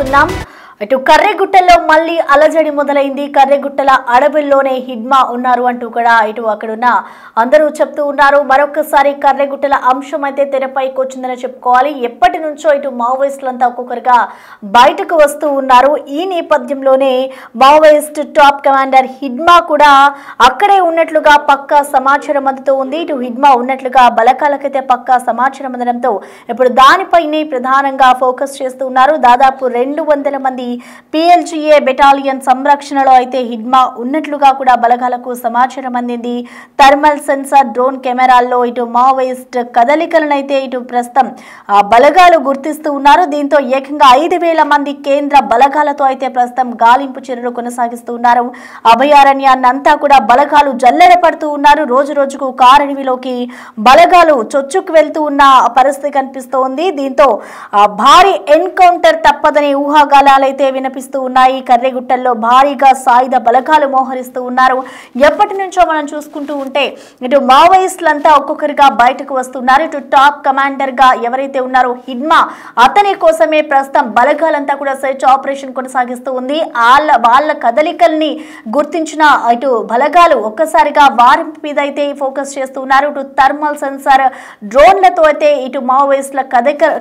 చూస్తున్నాం. ఇటు కర్రెగుట్టలో మళ్ళీ అలజడి మొదలైంది. కర్రెగుట్టల అడవుల్లోనే హిడ్మా ఉన్నారు అంటూ కూడా ఇటు అక్కడున్న అందరూ చెప్తూ ఉన్నారు. మరొకసారి కర్రెగుట్టల అంశం అయితే తెరపైకి వచ్చిందని చెప్పుకోవాలి. ఎప్పటి నుంచో ఇటు మావోయిస్టులంతా ఒక్కొక్కరుగా బయటకు వస్తూ ఉన్నారు. ఈ నేపథ్యంలోనే మావోయిస్ట్ టాప్ కమాండర్ హిడ్మా కూడా అక్కడే ఉన్నట్లుగా పక్కా సమాచారం అందుతూ ఉంది. ఇటు హిడ్మా ఉన్నట్లుగా బలకాలకైతే పక్కా సమాచారం అందడంతో ఇప్పుడు దానిపైనే ప్రధానంగా ఫోకస్ చేస్తూ ఉన్నారు. దాదాపు 200 మంది PLGA బెటాలియన్ సంరక్షణలో అయితే హిడ్మా ఉన్నట్లుగా కూడా బలగాలకు సమాచారం అందింది. థర్మల్ సెన్సార్ డ్రోన్ కెమెరాల్లో ఇటు మావోయిస్ట్ కదలికలను అయితే ఇటు ప్రస్తుతం బలగాలు గుర్తిస్తూ ఉన్నారు. దీంతో ఏకంగా 5,000 మంది కేంద్ర బలగాలతో అయితే ప్రస్తుతం గాలింపు చర్యలు కొనసాగిస్తూ ఉన్నారు. అభయారణ్యాన్నంతా కూడా బలగాలు జల్లెడ పడుతూ ఉన్నారు. రోజు రోజుకు కారడవిలోకి బలగాలు చొచ్చుకు వెళ్తూ ఉన్న పరిస్థితి కనిపిస్తోంది. దీంతో భారీ ఎన్కౌంటర్ తప్పదని ఊహాగానాలైతే వినిపిస్తూ ఉన్నాయి. కర్రెగుట్టల్లో భారీగా సాయుధ బలగాలు మోహరిస్తూ ఉన్నారు. ఎప్పటి నుంచో మనం చూసుకుంటూ ఉంటే ఇటు మావోయిస్టులంతా ఒక్కొక్కరిగా బయటకు వస్తున్నారు. ఇటు టాప్ కమాండర్ గా ఎవరైతే ఉన్నారో హిడ్మా, అతని కోసమే ప్రస్తుతం బలగాలంతా కూడా సెర్చ్ ఆపరేషన్ కొనసాగిస్తూ ఉంది. వాళ్ళ కదలికల్ని గుర్తించిన ఇటు బలగాలు ఒక్కసారిగా వారి మీద అయితే ఫోకస్ చేస్తూ ఉన్నారు. ఇటు థర్మల్ సెన్సార్ డ్రోన్లతో అయితే ఇటు మావోయిస్టుల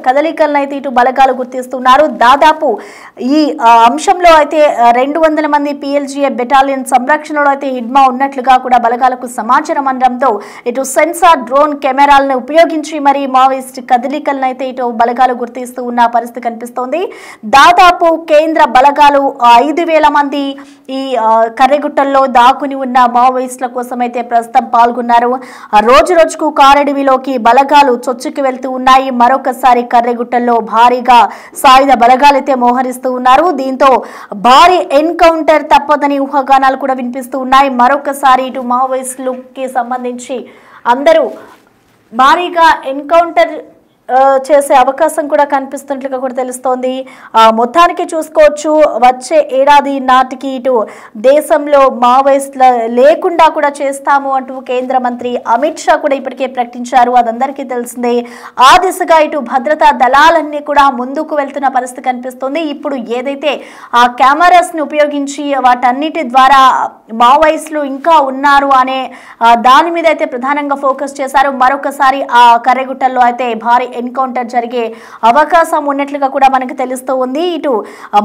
కదలికలను అయితే ఇటు బలగాలు గుర్తిస్తున్నారు. దాదాపు ఈ అంశంలో అయితే 200 మంది PLGA బెటాలియన్ సంరక్షణలో అయితే హిడ్మా ఉన్నట్లుగా కూడా బలగాలకు సమాచారం అందడంతో ఇటు సెన్సార్ డ్రోన్ కెమెరాలను ఉపయోగించి మరి మావోయిస్ట్ కదలికలను అయితే ఇటు బలగాలు గుర్తిస్తూ ఉన్న పరిస్థితి కనిపిస్తోంది. దాదాపు కేంద్ర బలగాలు 5,000 మంది ఈ కర్రెగుట్టల్లో దాక్కుని ఉన్న మావోయిస్టుల కోసం అయితే ప్రస్తుతం పాల్గొన్నారు. రోజు రోజుకు కారడవిలోకి బలగాలు చొచ్చుకు వెళ్తూ ఉన్నాయి. మరొకసారి కర్రెగుట్టల్లో భారీగా సాయుధ బలగాలైతే మోహరిస్తూ ఉన్నారు. దీంతో భారీ ఎన్కౌంటర్ తప్పదని ఊహాగానాలు కూడా వినిపిస్తూ ఉన్నాయి. మరొకసారి ఇటు మావోయిస్టులకి సంబంధించి అందరూ భారీగా ఎన్కౌంటర్ చేసే అవకాశం కూడా కనిపిస్తున్నట్లుగా కూడా తెలుస్తోంది. మొత్తానికి చూసుకోవచ్చు, వచ్చే ఏడాది నాటికి ఇటు దేశంలో మావోయిస్టుల లేకుండా కూడా చేస్తాము అంటూ కేంద్ర మంత్రి అమిత్ షా కూడా ఇప్పటికే ప్రకటించారు. అదందరికీ తెలిసిందే. ఆ దిశగా ఇటు భద్రతా దళాలన్నీ కూడా ముందుకు వెళ్తున్న పరిస్థితి కనిపిస్తుంది. ఇప్పుడు ఏదైతే ఆ కెమెరాస్ ని ఉపయోగించి వాటన్నిటి ద్వారా మావోయిస్టులు ఇంకా ఉన్నారు అనే దాని మీద అయితే ప్రధానంగా ఫోకస్ చేశారు. మరొకసారి ఆ కర్రెగుట్టల్లో అయితే భారీ ఎన్కౌంటర్ జరిగే అవకాశం ఉన్నట్లుగా కూడా మనకు తెలుస్తూ ఉంది. ఇటు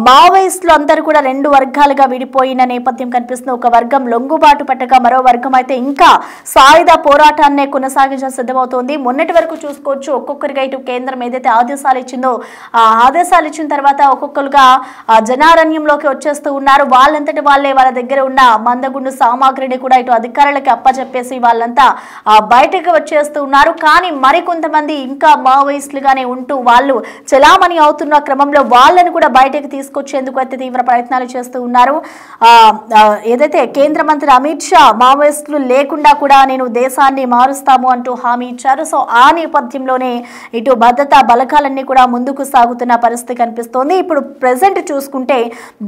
మావోయిస్టులు అందరూ కూడా 2 వర్గాలుగా విడిపోయిన నేపథ్యం కనిపిస్తుంది. ఒక వర్గం లొంగుబాటు పట్టగా మరో వర్గం అయితే ఇంకా సాయుధ పోరాటాన్ని కొనసాగించ సిద్ధమవుతోంది. మొన్నటి వరకు చూసుకోవచ్చు, ఒక్కొక్కరిగా ఇటు కేంద్రం ఏదైతే ఆదేశాలు ఇచ్చిందో ఆ ఆదేశాలు ఇచ్చిన తర్వాత ఒక్కొక్కరుగా జనారణ్యంలోకి వచ్చేస్తూ ఉన్నారు. వాళ్ళంతటి వాళ్ళే వాళ్ళ దగ్గర ఉన్న మందగుండు సామాగ్రిని కూడా ఇటు అధికారులకి అప్పచెప్పేసి వాళ్ళంతా బయటకు వచ్చేస్తూ ఉన్నారు. కానీ మరికొంతమంది ఇంకా మావోయిస్టులుగానే ఉంటూ వాళ్ళు చలామణి అవుతున్న క్రమంలో వాళ్ళను కూడా బయటకు తీసుకొచ్చేందుకు అయితే తీవ్ర ప్రయత్నాలు చేస్తూ ఉన్నారు. ఏదైతే కేంద్ర మంత్రి అమిత్ షా మావోయిస్టులు లేకుండా కూడా నేను దేశాన్ని మారుస్తాము అంటూ హామీ ఇచ్చారు. సో ఆ నేపథ్యంలోనే ఇటు భద్రతా బలగాలన్నీ కూడా ముందుకు సాగుతున్న పరిస్థితి కనిపిస్తోంది. ఇప్పుడు ప్రెసెంట్ చూసుకుంటే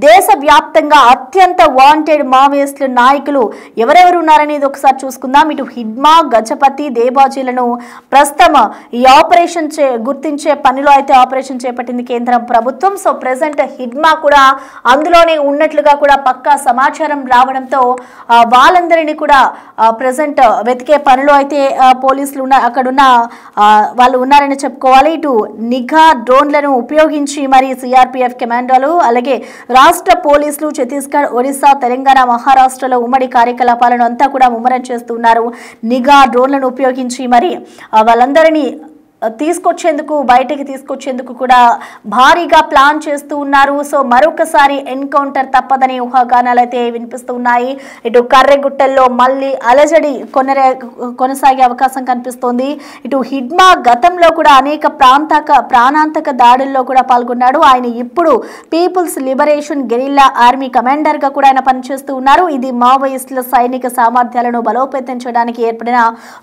దేశవ్యాప్తంగా అత్యంత వాంటెడ్ మావోయిస్టుల నాయకులు ఎవరెవరు ఉన్నారనేది ఒకసారి చూసుకుందాం. ఇటు హిడ్మా, గజపతి, దేబాజీలను ప్రస్తుతం ఈ ఆపరేషన్ గుర్తించే పనిలో అయితే ఆపరేషన్ చేపట్టింది కేంద్ర ప్రభుత్వం. సో ప్రెసెంట్ హిడ్మా కూడా అందులోనే ఉన్నట్లుగా కూడా పక్కా సమాచారం రావడంతో వాళ్ళందరినీ కూడా ప్రెసెంట్ వెతికే పనిలో అయితే పోలీసులు అక్కడున్న వాళ్ళు ఉన్నారని చెప్పుకోవాలి. ఇటు నిఘా డ్రోన్లను ఉపయోగించి మరి CRPF కమాండోలు, అలాగే రాష్ట్ర పోలీసులు ఛత్తీస్గఢ్, ఒడిశా, తెలంగాణ, మహారాష్ట్రలో ఉమ్మడి కార్యకలాపాలను అంతా కూడా ముమ్మరం చేస్తున్నారు. నిఘా డ్రోన్లను ఉపయోగించి మరి వాళ్ళందరినీ బయటికి తీసుకొచ్చేందుకు కూడా భారీగా ప్లాన్ చేస్తూ ఉన్నారు. సో మరొకసారి ఎన్కౌంటర్ తప్పదని ఊహాగానాలు అయితే వినిపిస్తూ ఉన్నాయి. ఇటు కర్రెగుట్టల్లో మళ్ళీ అలజడి కొనసాగే అవకాశం కనిపిస్తోంది. ఇటు హిడ్మా గతంలో కూడా అనేక ప్రాణాంతక దాడుల్లో కూడా పాల్గొన్నాడు. ఆయన ఇప్పుడు People's Liberation Guerrilla Army commander గా కూడా ఆయన పనిచేస్తూ ఉన్నారు. ఇది మావోయిస్టుల సైనిక సామర్థ్యాలను బలోపేతం చేయడానికి ఏర్పడిన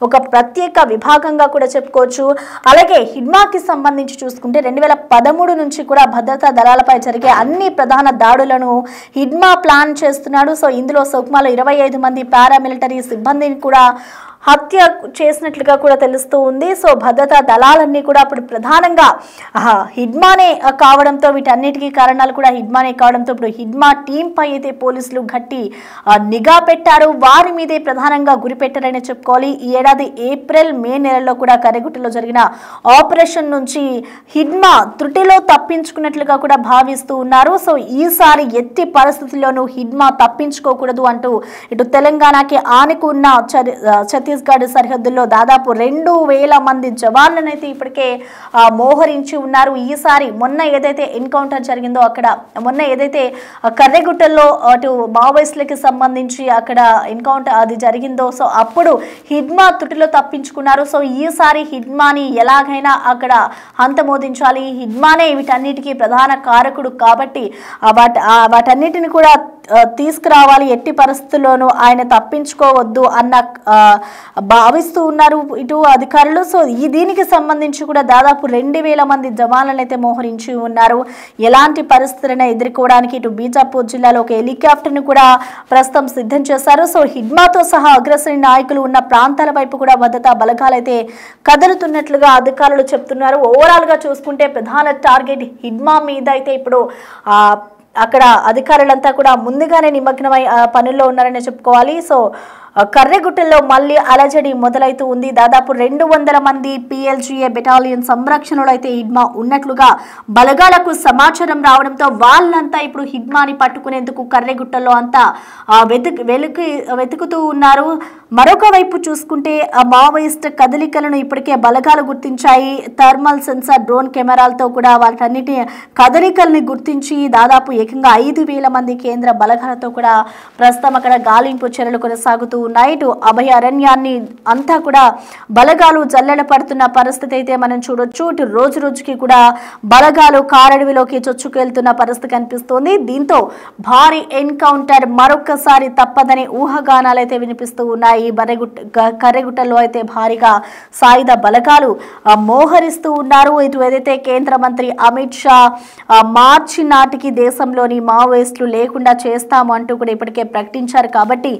ఒక ప్రత్యేక విభాగంగా కూడా చెప్పుకోవచ్చు. అలాగే హిడ్మాకి సంబంధించి చూసుకుంటే 2013 నుంచి కూడా భద్రతా దళాలపై జరిగే అన్ని ప్రధాన దాడులను హిడ్మా ప్లాన్ చేస్తున్నాడు. సో ఇందులో సోక్మాలో 25 మంది పారామిలిటరీ సిబ్బందిని కూడా హత్య చేసినట్లుగా కూడా తెలుస్తూ ఉంది. సో భద్రతా దళాలన్నీ కూడా అప్పుడు ప్రధానంగా హిడ్మానే కావడంతో, వీటన్నిటికీ కారణాలు కూడా హిడ్మానే కావడంతో ఇప్పుడు హిడ్మా టీం పై అయితే పోలీసులు గట్టి నిఘా పెట్టారు. వారి మీదే ప్రధానంగా గురిపెట్టారని చెప్పుకోవాలి. ఈ ఏడాది ఏప్రిల్ మే నెలలో కూడా కర్రెగుట్టలో జరిగిన ఆపరేషన్ నుంచి హిడ్మా త్రుటిలో తప్పించుకున్నట్లుగా కూడా భావిస్తూ ఉన్నారు. సో ఈసారి ఎట్టి పరిస్థితుల్లోనూ హిడ్మా తప్పించుకోకూడదు అంటూ ఇటు తెలంగాణకి ఆనుకున్న ఛత్తీస్గఢ్ సరిహద్దుల్లో దాదాపు 2000 మంది జవాన్లను అయితే ఇప్పటికే మోహరించి ఉన్నారు. ఈసారి మొన్న ఏదైతే ఎన్కౌంటర్ జరిగిందో, అక్కడ మొన్న ఏదైతే కర్రెగుట్టల్లో అటు మావోయిస్టులకి సంబంధించి అక్కడ ఎన్కౌంటర్ అది జరిగిందో, సో అప్పుడు హిడ్మా తుటిలో తప్పించుకున్నారు. సో ఈసారి హిడ్మాని ఎలాగైనా అక్కడ హంతమోదించాలి, హిడ్మానే వీటన్నిటికీ ప్రధాన కారకుడు కాబట్టి వాటన్నిటిని కూడా తీసుకురావాలి, ఎట్టి పరిస్థితుల్లోనూ ఆయన తప్పించుకోవద్దు అన్న భావిస్తూ ఉన్నారు ఇటు అధికారులు. సో దీనికి సంబంధించి కూడా దాదాపు 2000 మంది జవాన్లను అయితే మోహరించి ఉన్నారు. ఎలాంటి పరిస్థితులను ఎదుర్కోవడానికి ఇటు బీజాపూర్ జిల్లాలో ఒక హెలికాప్టర్ను కూడా ప్రస్తుతం సిద్ధం చేశారు. సో హిడ్మాతో సహా అగ్రశ్రేణి నాయకులు ఉన్న ప్రాంతాల వైపు కూడా భద్రతా బలగాలు అయితే కదులుతున్నట్లుగా అధికారులు చెప్తున్నారు. ఓవరాల్ గా చూసుకుంటే ప్రధాన టార్గెట్ హిడ్మా మీద అయితే ఇప్పుడు అక్కడ అధికారులంతా కూడా ముందుగానే నిమగ్నమై పనుల్లో ఉన్నారని చెప్పుకోవాలి. సో కర్రెగుట్టల్లో మళ్ళీ అలజడి మొదలైతూ ఉంది. దాదాపు 200 మంది PLGA బెటాలియన్ సంరక్షణలో అయితే హిడ్మా ఉన్నట్లుగా బలగాలకు సమాచారం రావడంతో వాళ్ళంతా ఇప్పుడు హిడ్మాని పట్టుకునేందుకు కర్రెగుట్టల్లో అంతా వెతుకుతూ ఉన్నారు. మరొక వైపు చూసుకుంటే మావోయిస్ట్ కదలికలను ఇప్పటికే బలగాలు గుర్తించాయి. థర్మల్ సెన్సార్ డ్రోన్ కెమెరాలతో కూడా వాటన్నిటి కదలికల్ని గుర్తించి దాదాపు ఏకంగా 5000 మంది కేంద్ర బలగాలతో కూడా ప్రస్తుతం అక్కడ గాలింపు చర్యలు కొనసాగుతూ ఉన్నాయి. ఇటు అభయారణ్యాన్ని అంతా కూడా బలగాలు జల్లెడ పడుతున్న పరిస్థితి అయితే మనం చూడొచ్చు. ఇటు రోజు రోజుకి కూడా బలగాలు కారడవిలోకి చొచ్చుకెళ్తున్న పరిస్థితి కనిపిస్తోంది. దీంతో భారీ ఎన్కౌంటర్ మరొక్కసారి తప్పదని ఊహాగానాలు అయితే వినిపిస్తూ ఉన్నాయి. కర్రెగుట్టలో అయితే భారీగా సాయుధ బలగాలు మోహరిస్తూ ఉన్నారు. ఇటు ఏదైతే కేంద్ర మంత్రి అమిత్ షా మార్చి నాటికి దేశంలోని మావోయిస్టులు లేకుండా చేస్తాము అంటూ కూడా ఇప్పటికే ప్రకటించారు. కాబట్టి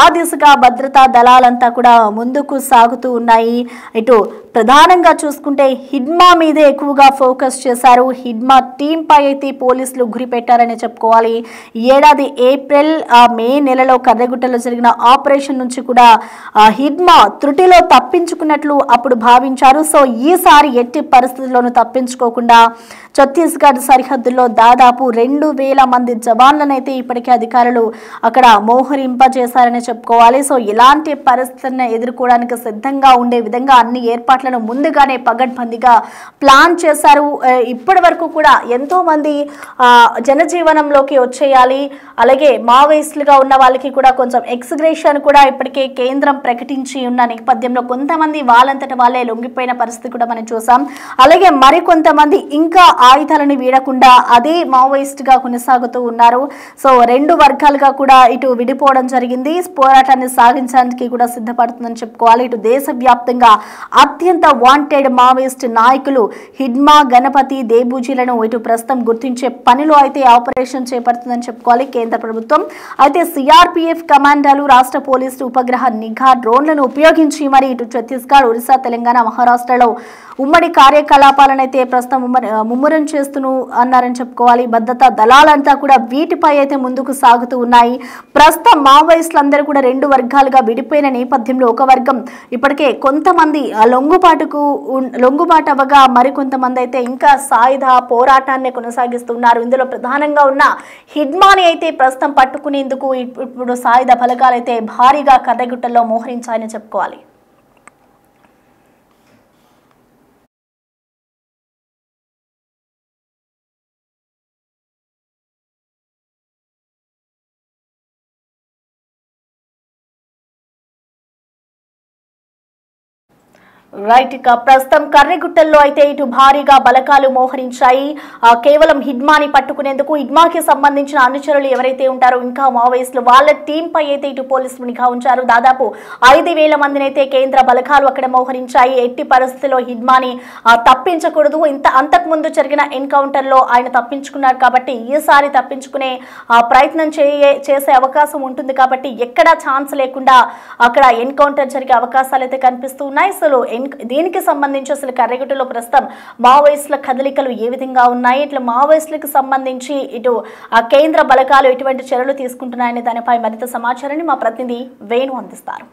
ఆ దిశగా భద్రతా దళాలంతా కూడా ముందుకు సాగుతూ ఉన్నాయి. ఇటు ప్రధానంగా చూసుకుంటే హిడ్మా మీదే ఎక్కువగా ఫోకస్ చేశారు. హిడ్మా టీం పై అయితే పోలీసులు గురిపెట్టారని చెప్పుకోవాలి. ఈ ఏడాది ఏప్రిల్ మే నెలలో కర్రెగుట్టలో జరిగిన ఆపరేషన్ నుంచి కూడా హిడ్మా త్రుటిలో తప్పించుకున్నట్లు అప్పుడు భావించారు. సో ఈసారి ఎట్టి పరిస్థితుల్లోనూ తప్పించుకోకుండా ఛత్తీస్గఢ్ సరిహద్దుల్లో దాదాపు 2000 మంది జవాన్లను అయితే ఇప్పటికే అధికారులు అక్కడ మోహరింపజేశారని చెప్పుకోవాలి. సో ఇలాంటి పరిస్థితులను ఎదుర్కోవడానికి సిద్ధంగా ఉండే విధంగా అన్ని ఏర్పాట్లను ముందుగానే పగడ్బందీగా ప్లాన్ చేశారు. ఇప్పటి వరకు కూడా ఎంతో మంది జనజీవనంలోకి వచ్చేయాలి, అలాగే మావోయిస్టులుగా ఉన్న వాళ్ళకి కూడా కొంచెం ఎక్స్గ్రేషన్ కూడా ఇప్పటికే కేంద్రం ప్రకటించి ఉన్న నేపథ్యంలో కొంతమంది వాళ్ళంతట వాళ్ళే లొంగిపోయిన పరిస్థితి కూడా మనం చూసాం. అలాగే మరికొంతమంది ఇంకా ఆయుధాలను వీడకుండా అదే మావోయిస్ట్ గా కొనసాగుతూ ఉన్నారు. సో 2 వర్గాలుగా కూడా ఇటు విడిపోవడం జరిగింది. పోరాటాన్ని సాగించడానికి కూడా సిద్ధపడుతుందని చెప్పుకోవాలి. ఇటు దేశవ్యాప్తంగా అత్యంత వాంటెడ్ మావోయిస్ట్ నాయకులు హిడ్మా, గణపతి, దేబూజీలను ఇటు ప్రస్తుతం గుర్తించే పనిలో అయితే ఆపరేషన్ చేపడుతుందని చెప్పుకోవాలి కేంద్ర ప్రభుత్వం. అయితే CRPF కమాండోలు, రాష్ట్ర పోలీసులు ఉపగ్రహ నిఘా డ్రోన్లను ఉపయోగించి మరి ఇటు ఛత్తీస్గఢ్, ఒరిస్సా, తెలంగాణ, మహారాష్ట్రలో ఉమ్మడి కార్యకలాపాలను అయితే ప్రస్తుతం ముమ్మరం చేస్తూ అన్నారని చెప్పుకోవాలి. భద్రతా దళాలంతా కూడా వీటిపై అయితే ముందుకు సాగుతూ ఉన్నాయి. ప్రస్తుతం మావోయిస్టులందరూ కూడా 2 వర్గాలుగా విడిపోయిన నేపథ్యంలో ఒక వర్గం ఇప్పటికే కొంతమంది లొంగుబాటు అవ్వగా మరికొంతమంది అయితే ఇంకా సాయుధ పోరాటాన్ని కొనసాగిస్తున్నారు. ఇందులో ప్రధానంగా ఉన్న హిడ్మాని అయితే ప్రస్తుతం పట్టుకునేందుకు ఇప్పుడు సాయుధ బలగాలు అయితే భారీగా కర్రెగుట్టల్లో మోహరించాయని చెప్పుకోవాలి. రైట్. ఇక ప్రస్తుతం కర్రెగుట్టల్లో అయితే ఇటు భారీగా బలకాలు మోహరించాయి. కేవలం హిడ్మాని పట్టుకునేందుకు హిడ్మాకి సంబంధించిన అనుచరులు ఎవరైతే ఉంటారో ఇంకా మావోయిస్టులు వాళ్ళ టీం పై అయితే ఇటు పోలీసులు నిఘా ఉంచారు. దాదాపు 5,000 మందిని అయితే కేంద్ర బలకాలు అక్కడ మోహరించాయి. ఎట్టి పరిస్థితుల్లో హిడ్మాని తప్పించకూడదు. అంతకు ముందు జరిగిన ఎన్కౌంటర్ లో ఆయన తప్పించుకున్నారు కాబట్టి ఈసారి తప్పించుకునే ప్రయత్నం చేసే అవకాశం ఉంటుంది కాబట్టి ఎక్కడా ఛాన్స్ లేకుండా అక్కడ ఎన్కౌంటర్ జరిగే అవకాశాలు అయితే కనిపిస్తూ ఉన్నాయి. అసలు దీనికి సంబంధించి అసలు కర్రెగుట్టలో ప్రస్తుతం మావోయిస్టుల కదలికలు ఏ విధంగా ఉన్నాయి, ఇట్లా మావోయిస్టులకు సంబంధించి ఇటు కేంద్ర బలగాలు ఎటువంటి చర్యలు తీసుకుంటున్నాయనే దానిపై మరింత సమాచారాన్ని మా ప్రతినిధి వేణు అందిస్తారు.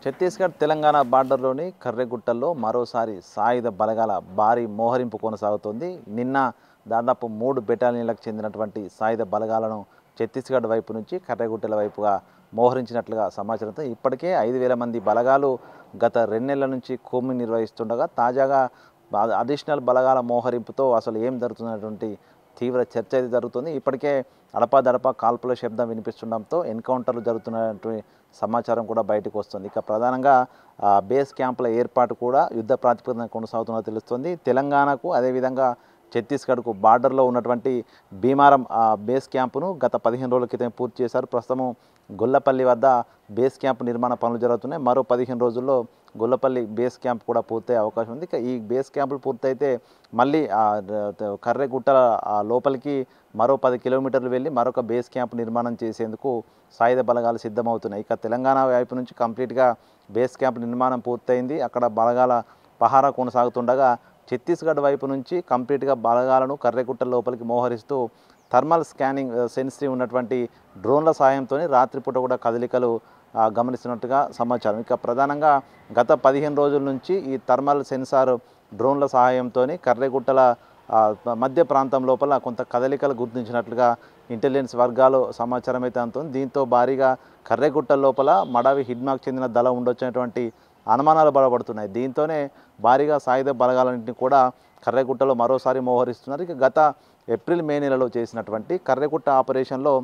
ఛత్తీస్గఢ్ తెలంగాణ బార్డర్లోని కర్రెగుట్టల్లో మరోసారి సాయుధ బలగాల భారీ మోహరింపు కొనసాగుతోంది. నిన్న దాదాపు 3 బెటాలియన్లకు చెందినటువంటి సాయుధ బలగాలను ఛత్తీస్గఢ్ వైపు నుంచి కర్రెగుట్టల వైపుగా మోహరించినట్లుగా సమాచారంతో ఇప్పటికే 5,000 మంది బలగాలు గత 2 నెలల నుంచి కూమి నిర్వహిస్తుండగా తాజాగా అడిషనల్ బలగాల మోహరింపుతో అసలు ఏం జరుగుతున్నటువంటి తీవ్ర చర్చ అయితే జరుగుతుంది. ఇప్పటికే అడపాదడపా కాల్పుల శబ్దం వినిపిస్తుండడంతో ఎన్కౌంటర్లు జరుగుతున్నటువంటి సమాచారం కూడా బయటకు వస్తుంది. ఇక ప్రధానంగా బేస్ క్యాంపుల ఏర్పాటు కూడా యుద్ధ ప్రాతిపదికన కొనసాగుతున్నట్టు తెలుస్తుంది. తెలంగాణకు అదేవిధంగా ఛత్తీస్గఢ్కు బార్డర్లో ఉన్నటువంటి భీమారం బేస్ క్యాంపును గత 15 రోజుల క్రితం పూర్తి చేశారు. ప్రస్తుతం గొల్లపల్లి వద్ద బేస్ క్యాంప్ నిర్మాణ పనులు జరుగుతున్నాయి. మరో 15 రోజుల్లో గొల్లపల్లి బేస్ క్యాంప్ కూడా పూర్తయ్యే అవకాశం ఉంది. ఈ బేస్ క్యాంపులు పూర్తయితే మళ్ళీ కర్రెగుట్ట లోపలికి మరో 10 కిలోమీటర్లు వెళ్ళి మరొక బేస్ క్యాంప్ నిర్మాణం చేసేందుకు సాయుధ బలగాలు సిద్ధమవుతున్నాయి. ఇక తెలంగాణ వైపు నుంచి కంప్లీట్గా బేస్ క్యాంప్ నిర్మాణం పూర్తయింది. అక్కడ బలగాల పహారా కొనసాగుతుండగా ఛత్తీస్గఢ్ వైపు నుంచి కంప్లీట్గా బలగాలను కర్రెగుట్ట లోపలికి మోహరిస్తూ థర్మల్ స్కానింగ్ సెన్సిటివ్ ఉన్నటువంటి డ్రోన్ల సాయంతో రాత్రిపూట కూడా కదలికలు గమనిస్తున్నట్టుగా సమాచారం. ఇక ప్రధానంగా గత 15 రోజుల నుంచి ఈ థర్మల్ సెన్సార్ డ్రోన్ల సహాయంతో కర్రెగుట్టల మధ్య ప్రాంతం లోపల కొంత కదలికలు గుర్తించినట్లుగా ఇంటెలిజెన్స్ వర్గాలు సమాచారం అయితే అందుతుంది. దీంతో భారీగా కర్రెగుట్ట లోపల మడావి హిడ్మాకు చెందిన దళం ఉండొచ్చినటువంటి అనుమానాలు బలపడుతున్నాయి. దీంతోనే భారీగా సాయుధ బలగాలన్నింటినీ కూడా కర్రెగుట్టలో మరోసారి మోహరిస్తున్నారు. ఇక గత ఏప్రిల్ మే నెలలో చేసినటువంటి కర్రెగుట్ట ఆపరేషన్లో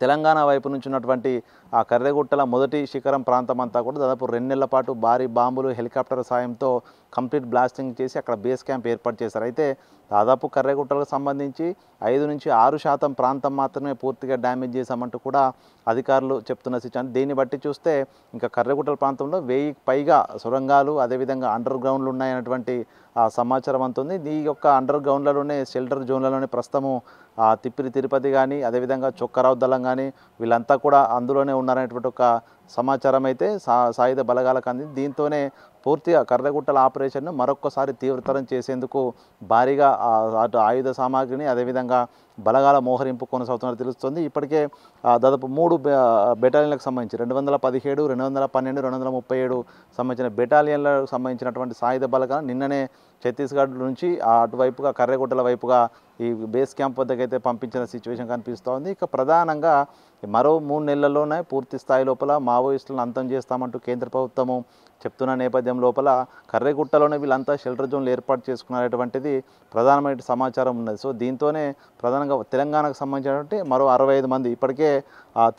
తెలంగాణ వైపు నుంచి ఉన్నటువంటి ఆ కర్రెగుట్టల మొదటి శిఖరం ప్రాంతం అంతా కూడా దాదాపు 2 నెలల పాటు భారీ బాంబులు హెలికాప్టర్ సాయంతో కంప్లీట్ బ్లాస్టింగ్ చేసి అక్కడ బేస్ క్యాంప్ ఏర్పాటు చేశారు. అయితే దాదాపు కర్రెగుట్టలకు సంబంధించి 5 నుంచి 6% ప్రాంతం మాత్రమే పూర్తిగా డ్యామేజ్ చేశామంటూ కూడా అధికారులు చెప్తున్న సిచ్యువేషన్. దీన్ని బట్టి చూస్తే ఇంకా కర్రెగుట్టల ప్రాంతంలో 1000కి పైగా సొరంగాలు అదేవిధంగా అండర్ గ్రౌండ్లు ఉన్నాయన్నటువంటి సమాచారం అంతుంది. ఈ యొక్క అండర్ గ్రౌండ్లలోనే షెల్టర్ జోన్లలోనే ప్రస్తుతము తిప్పిరి తిరుపతి కానీ అదేవిధంగా చొక్కరావు దళం కానీ వీళ్ళంతా కూడా అందులోనే ఉన్నారనేటువంటి ఒక సమాచారం అయితే సాయుధ బలగాలకు అందింది. దీంతోనే పూర్తిగా కర్రెగుట్టల ఆపరేషన్ను మరొక్కసారి తీవ్రతరం చేసేందుకు భారీగా అటు ఆయుధ సామాగ్రిని అదేవిధంగా బలగాల మోహరింపు కొనసాగుతున్నట్టు తెలుస్తుంది. ఇప్పటికే దాదాపు 3 బెటాలియన్లకు సంబంధించి 217, 212, 237 సంబంధించిన బెటాలియన్లకు సంబంధించినటువంటి సాయుధ బలగాలు నిన్ననే ఛత్తీస్గఢ్ నుంచి అటువైపుగా కర్రెగుట్టల వైపుగా ఈ బేస్ క్యాంప్ వద్దకైతే పంపించిన సిచ్యువేషన్ కనిపిస్తోంది. ఇక ప్రధానంగా మరో 3 నెలల్లోనే పూర్తి స్థాయి లోపల మావోయిస్టులను అంతం చేస్తామంటూ కేంద్ర ప్రభుత్వము చెప్తున్న నేపథ్యం లోపల కర్రెగుట్టలోనే వీళ్ళంతా షెల్టర్ జోన్లు ఏర్పాటు చేసుకున్నటువంటిది ప్రధానమైన సమాచారం ఉన్నది. సో దీంతోనే ప్రధానంగా తెలంగాణకు సంబంధించినటువంటి మరో 65 మంది ఇప్పటికే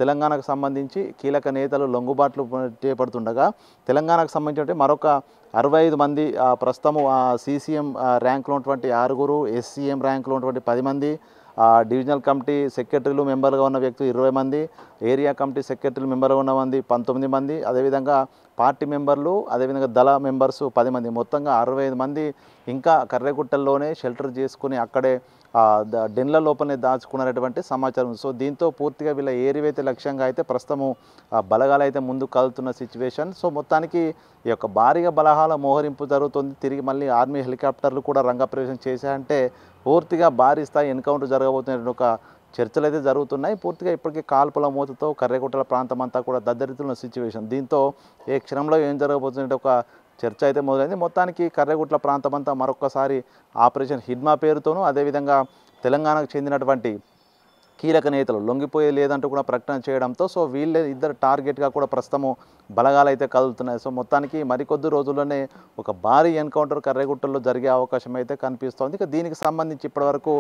తెలంగాణకు సంబంధించి కీలక నేతలు లొంగుబాట్లు చేపడుతుండగా తెలంగాణకు సంబంధించినటువంటి మరొక 65 మంది ప్రస్తుతము సీసీఎం ర్యాంకులో ఉన్నటువంటి 6, ఎస్సీఎం ర్యాంకులో ఉన్నటువంటి 10 మంది, డివిజనల్ కమిటీ సెక్రటరీలు మెంబర్గా ఉన్న వ్యక్తులు 20 మంది, ఏరియా కమిటీ సెక్రటరీలు మెంబర్గా ఉన్న మంది 19 మంది, అదేవిధంగా పార్టీ మెంబర్లు అదేవిధంగా దళ మెంబర్స్ 10 మంది, మొత్తంగా 65 మంది ఇంకా కర్రెగుట్టల్లోనే షెల్టర్ చేసుకుని అక్కడే డెన్ల లోపలనే దాచుకున్నటువంటి సమాచారం. సో దీంతో పూర్తిగా వీళ్ళ ఏరివైతే లక్ష్యంగా అయితే ప్రస్తుతము బలగాలు అయితే ముందుకు కదులుతున్న సిచ్యువేషన్. సో మొత్తానికి ఈ యొక్క భారీగా బలగాల మోహరింపు జరుగుతుంది. తిరిగి మళ్ళీ ఆర్మీ హెలికాప్టర్లు కూడా రంగప్రవేశం చేశాయంటే పూర్తిగా భారీ స్థాయి ఎన్కౌంటర్ జరగబోతున్న ఒక చర్చలు అయితే జరుగుతున్నాయి. పూర్తిగా ఇప్పటికీ కాల్పుల మూతతో కర్రెగుట్టల ప్రాంతం అంతా కూడా దద్దరిల్లుతున్న సిచ్యువేషన్. దీంతో ఏ క్షణంలో ఏం జరగబోతున్న ఒక చర్చ అయితే మొదలైంది. మొత్తానికి కర్రెగుట్ల ప్రాంతం అంతా మరొక్కసారి ఆపరేషన్ హిడ్మా పేరుతోనూ అదేవిధంగా తెలంగాణకు చెందినటువంటి కీలక నేతలు లొంగిపోయే లేదంటూ కూడా ప్రకటన చేయడంతో సో వీళ్ళే ఇద్దరు టార్గెట్గా కూడా ప్రస్తుతము బలగాలు అయితే కదులుతున్నాయి. సో మొత్తానికి మరికొద్ది రోజుల్లోనే ఒక భారీ ఎన్కౌంటర్ కర్రెగుట్టలో జరిగే అవకాశం అయితే కనిపిస్తోంది. ఇక దీనికి సంబంధించి ఇప్పటివరకు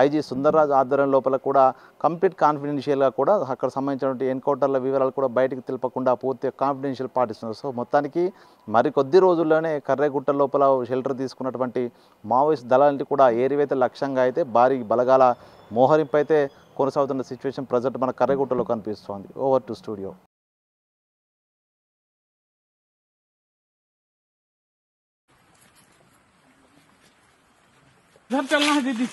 ఐజీ సుందర్రాజ్ ఆధ్వర్యం లోపల కూడా కంప్లీట్ కాన్ఫిడెన్షియల్గా కూడా అక్కడ సంబంధించినటువంటి ఎన్కౌంటర్ల వివరాలు కూడా బయటికి తెలపకుండా పూర్తిగా కాన్ఫిడెన్షియల్ పాటిస్తున్నారు. సో మొత్తానికి మరికొద్ది రోజుల్లోనే కర్రెగుట్ట లోపల షెల్టర్ తీసుకున్నటువంటి మావోయిస్ట్ దళాలని కూడా ఏరివైతే లక్ష్యంగా అయితే భారీ బలగాల మోహరింపు అయితే కొనసాగుతున్న సిచ్యువేషన్ ప్రజెంట్ మన కర్రెగుట్టలో కనిపిస్తోంది. Over to studio. घर चलना है दीदी।